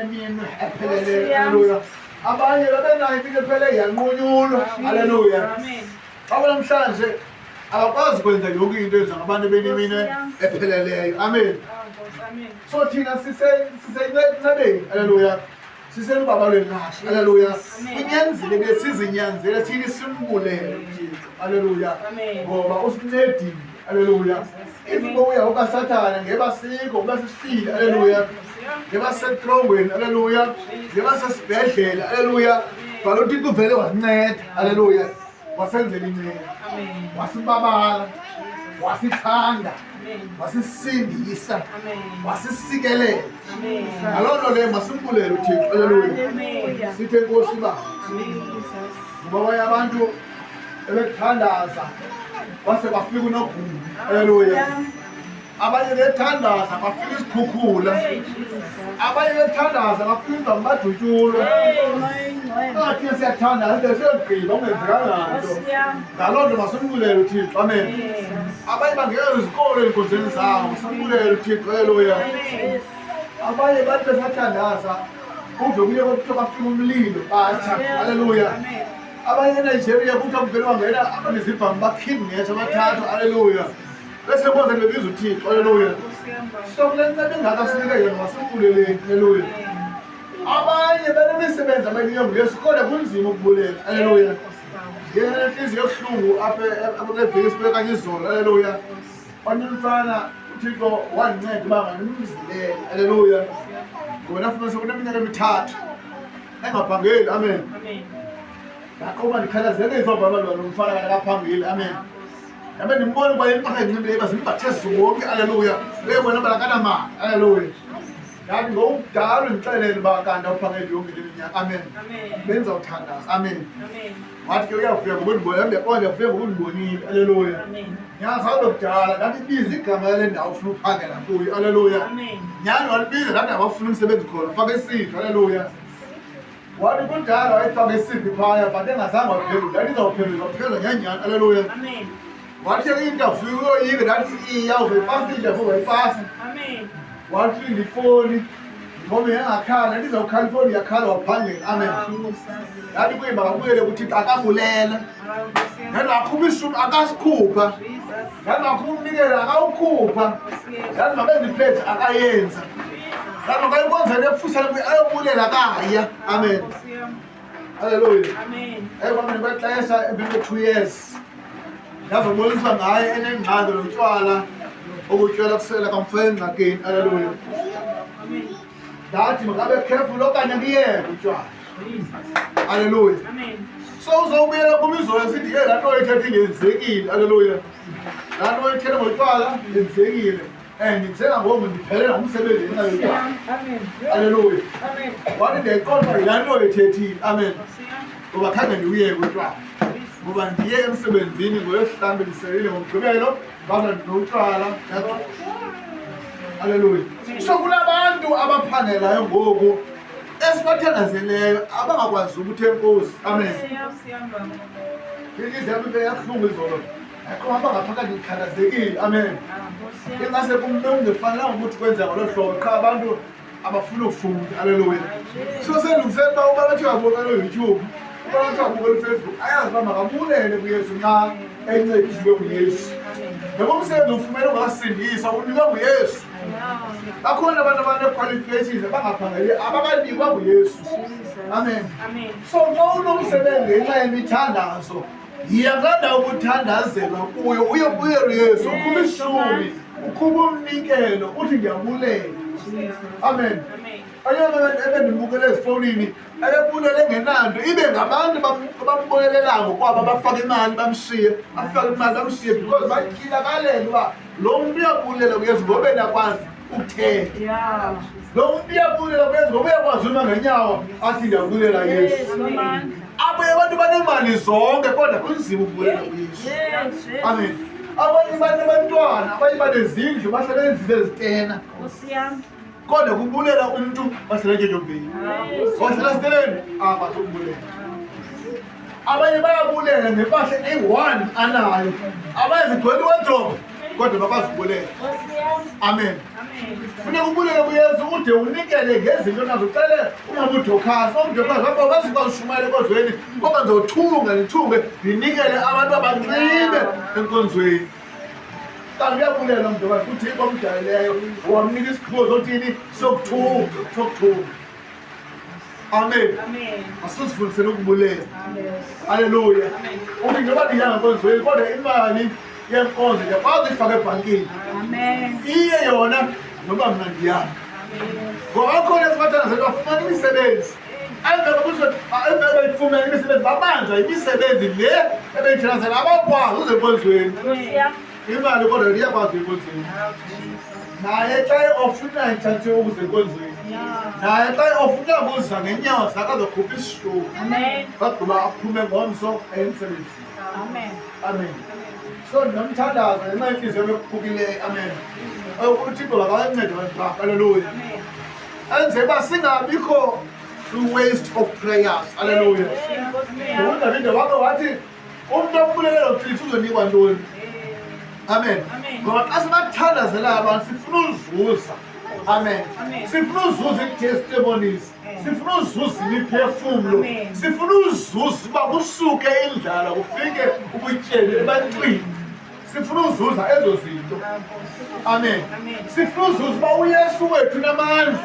amenyeni ephelele. Haleluya. Abanye babenayo impilo ephele yanqunyulwa. Haleluya. Aba namhlanje abakwazi ukwenza yonke into eyenza ngabantu benimine epheleleyo. Amen. So thina sisencebeni. Haleluya. Siselubabalo lwashi. Haleluya. Kunyanzile ke sizinyanzele thina simbulele uThixo. Haleluya. Ngoba usincedile. Haleluya. Ifuko uya ukaSathana ngeba sikho kuba sisifile. Haleluya. Ngeba setrongweni. Haleluya. Ngeba sesibhedlela. Haleluya. Balo uThixo vele wasinceda. Haleluya. Wasenzela inceba. Amen. Wasibabala. Wasithanda. Wasisindisa. Amen. Wasisikelela. Amen. Ngalolo le masimbulele uThixo. Haleluya. Sithe Nkosi ba. Amen. Ngoba abantu ebethandaza base bafika uNogumbi. Haleluya. Abanye bethandaza bafika isikhukhula. Abanye bethandaza bafika amadutyulo. Athi siyathandaza siyogqiba ungenzekanga nto. Ngaloo nto masimbulele uThixo. Amen. Abanye bangena izikolo enkonzweni zawo masimbulele uThixo. Haleluya. Abanye bathi besathandaza kuve kuye kuthiwa bafika umlilo bathi. Haleluya. Abanye eNigeria kuthiwa kuvele wangena abanezibhamu bakhiphe ngesho abathathu. Haleluya. Bese bonke bebiza uThixo. Haleluya. So kule nceba engaka sinike yona masimbuleleni. Haleluya. Abanye benemisebenzi abayinika nguYesu kodwa kunzima ukubulela. Haleluya. Yena inhliziyo yobuhlungu apha kuleviki sibeke kanye izolo. Haleluya. Umfana uThixo wanceda uba nganimzilele. Haleluya. Ngoba futhi kuneminyaka emithathu engaphangeli. Amen. Amen. Ngakho ndikhalazeke izovama lo mfana akaphangeli. Amen. Yabe nimbona ukuba impahla encibile bazimbathe zonke. Haleluya. Beyibona balakana mali. Haleluya. Yathi ngokudala ngixelele uba kanti awuphangeli yonke le minyaka. Amen. Benza uthandaza. Amen. Wathi ke uyafika ngokundibona ndiyaqonda ufike ngokundibonile. Haleluya. Nyaza lokudala ngathi ibiza igama lale ndawo ufuna uphangela kuyo. Haleluya. Nyani walibiza ngathi abafuna umsebenzi khona faka isipho. Haleluya. Wathi kudala wayefaka isipho phaya but engazange waphendula. Yathi izawuphendula nyanyani. Haleluya. Wathi i-interview uyoyika ndathi iyawuve ipasa i-interview wayipasa. Amen. Wathi ndifoni ngoba engakhala ndizawukhala ifoni yakhala waphangela. Amen. Yathi kuyima kabuyele ukuthi akabulela. Yathi akhupha ishumi akasikhupha. Yathi akhupha umnikelo akawukhupha. Yathi mabenza ipledge akayenza. Yathi makayikwenza nefusana ayobulela akaya. Amen. Haleluya. Amen. Kwamanye baxesha emveni kwe-2 years yazoboniswa ngaye enengxaki notshwala ukutywala kusela kamfeni ngakini. Haleluya. Ndathi makabe careful okanye kuyeke utshwala. Haleluya. So uzobuyela kumizolo sithi laa nto oyithetha ingenzekile. Haleluya. Laa nto oyithetha ngotshwala ingenzekile and njengangoku ndiphelela ngumsebenzi enayotshwala. Haleluya. Wathi ndiyayiqonda yilaa nto oyithethile. Amen. Ngoba khange ndiwuyeke utshwala. Ngoba ndiye emsebenzini ngoLwesihlanu bendiselile ngoMgqibelo ngaba ndinotshwala. Haleluya. So kunabantu abaphangelayo ngoku esibathandazeleyo abangakwazi ukuthi enkosi. Amen. Inhliziyo yami iyabuhlungu izolo. Akho abangaphakathi ngikhathazekile. Amen. Ingase kungefanelanga ukuthi kwenza ngolo hlobo qha abantu abafuna ukufunda. Haleluya. So selungisela uba ubathi uyabuka YouTube abantu abuka Facebook ayazi uba makabulele kuYesu nxa encedisiwe nguYesu. Noma umsebenzi ufumene ungasindisa unikwa nguYesu. Bakhona abantu abanequalifications abangaphangeli abakanikwa nguYesu. Amen. So nxa unomsebenzi ngenxa yemithandazo yiyakanda ukuthandazelwa kuyo uye uYesu ukhupha ishumi ukhupha umnikelo uthi ndiyabulela. Amen. Ayona ebendibukele ezifonini ebebulele engenanto ibe ngabantu bambonelelayo kwaba bafaka imali bamshiye afaka imali bamshiye because batyhila kalela uba lo muntu uyabulela kuYesu ngoba enakwazi ukuthetha. Lo muntu uyabulela kuYesu ngoba uyakwazi uma ngenyawo athi ndiyabulela Yesu. Abuye abantu banemali zonke kodwa kunzima ukubulela kuYesu. Amen. Abanye banabantwana abanye banezindlu basebenzile ezitena. Kodwa kubulela umuntu baselejejobheni. Waselasiteleni bazokubulela. Abanye bayabulela ngempahla eyi-1 anayo. Abanye zigcwele iwardrobe kodwa bakwazi ukubulela. Amen. Funeka ubulele kuYesu ude unikele ngezinto nazo ucele ungabudokhasi omdokhasi apho bazikwazi enkonzweni ngoba ngizothunga nithunge ndinikele abantu abancibe enkonzweni. Kanti uyabulela umdokhasi uThixo omdalileyo wamnika isiphuzo othini sokuthunga. Amen. Asizifundiseni ukubulela. Haleluya. Uthi njengoba ndihamba enkonzweni kodwa imali yenkonzo ndiyakwazi uyifaka ebhankini. Amen. Iye yona noba mna ndiyanga. Ngoba khona esibathanda zethu bafumana imisebenzi. Ebeyifumene imisebenzi babanjwa imisebenzi le ebeyithinazel abakwazi uze enkonzweni. Imali kodwa iyakwazi enkonzweni. Naye xa ofuna ithathe ukuze enkonzweni. Naye xa ofuna kuza ngenyawo zakhe azokhupha isishuru. Bagqiba aphume ngomso emsebenzini. Amen. So ndinamthandaza ngenxa yenhliziyo ekuphukileyo. Amen. uThixo akancede abantu bakhe. Haleluya. Enze uba singabikho waste of prayers. Haleluya. UDavide wake wathi umuntu ombulelelo uThixo uzonikwa ntoni. Amen. Ngoba xa sibathandazela abantu sifuna uzuza. Amen. Sifuna uzuza i-testimonies. Sifuna uzuza imiphefumulo. Sifuna uzuza uba kusuke indlala kufike ubutyeni ebantwini. Sifuna uzuza ezo zinto. Amen. Sifuna uzuza uba uYesu wethu namandla.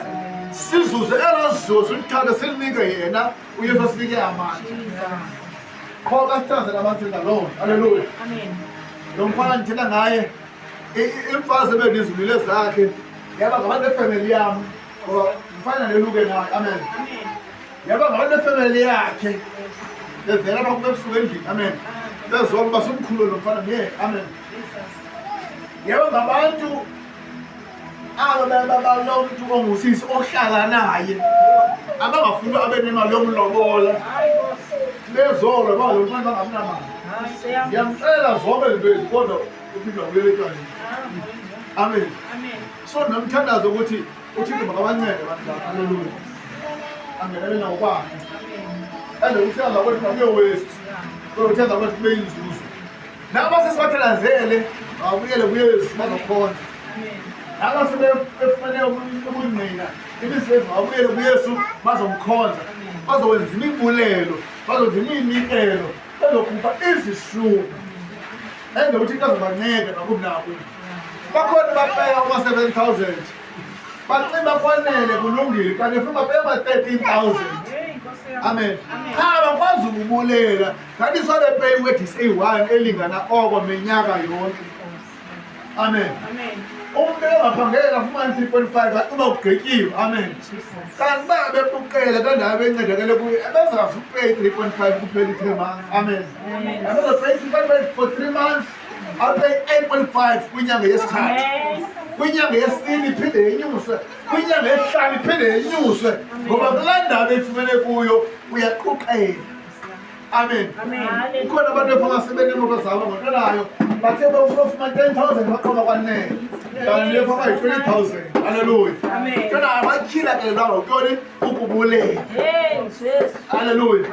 Sizuze elazuzo ulithanda silinike yena uYesu asinike amandla. Qho kasithandazela abantu ngaloo. Haleluya. Lo mfana ndithetha ngaye imfazi ebendizulile zakhe yaba ngabantu efamily yam ngoba mfana neluke naye. Amen. Yaba ngabantu efamily yakhe bevela apha kuba ebusuku endlini. Amen. Bezona uba somkhulu lo mfana ndiye. Amen. Yaba ngabantu aba balo mntu ongusisi ohlala naye abangafuni abe nemali yomlobola. Bezolo ba lo mfana bangamnamali. Ngiyamcela zonke izinto ezikodwa uphindwa kulelekani. Amen. So namthandaza ukuthi uThixo makabancede abantu bakhe. Haleluya. Angenele nawo kwakhe. Ende uthenga ukuthi kube waste. So uthenga ukuthi kube inzuzo. Naba sesibathelazele abuyele kuYesu bazokhona. Naba sebefane ukungqina imisebenzi abuyele kuYesu bazomkhonza. Bazowenza imibulelo, bazowenza iminikelo. Bazokhupha izishuru. Ende uThixo azobanceda nakunabo. Bakhona bapeya uma 7,000. Bacimba kwanele kulungile kanti ufuna bapeya ama 13,000. Amen. Cha bakwazi ukubulela. Kanti so they pay with is A1 elingana oko minyaka yonke. Amen. Umuntu engaphangela afumana 3.5 acuba ugqityiwe. Amen. Kanti babe bepuqela kandawo bencedakele kuye abazazi ukupay 3.5 kuphela 3 months. Amen. Abaza pay 3.5 for 3 months. I'll pay 8.5 kwinyanga yesithathu. Kwinyanga yesine iphinde yenyuswe. Kwinyanga yesihlanu iphinde yenyuswe. Ngoba kulaa ndawo efumene kuyo uyaquqela. Amen. Ukhona abantu efuna sebenemoto zabo ngontanayo bathe bafumana 10,000 baqoba kwanele. Kanti efuna 20,000. Haleluya. Kana abakhila ke lawo kuyoni ukubulela. Haleluya.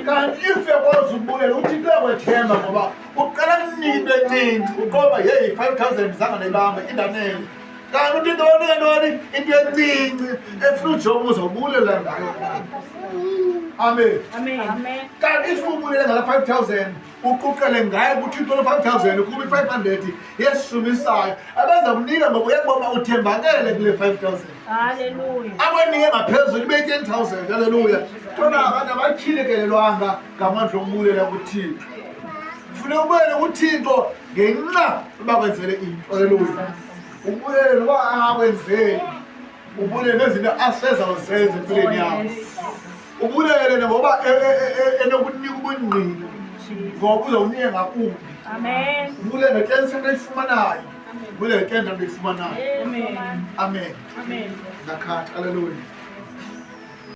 Kanti if yakwazi ukubulela uThixo uyakwethemba ngoba uqala kunika into encinci uqoba hey 5,000 zanga nebamba indanele. Kanti uthi ntoni into encinci efuna uJob uzobulela ngayo. Amen. Kanti if ubulela ngala 5,000 uquqele ngaye kuthi into 5,000 kuba 500 yeshumisayo abaza kunika ngoba uyabona uthembakele kule 5,000. Haleluya. Abanike ngaphezulu ibe 10,000. Haleluya. Tona abantu abakhilikelelwanga ngamandla okubulela kuThixo. Ufuna ubulele kuThixo ngenxa bakwenzele into. Haleluya. Ubulele noba akwenzele. Ubulele nezinto aseza uzenze empilweni yakho. Ubulele ngoba enokunika ubungqina ngoba uzawunike ngakumbi. Amen. Ubulele ngekensi into ayifumanayo. Ubulele ngekensi into ayifumanayo. Amen. Amen. Zakhatha. Haleluya.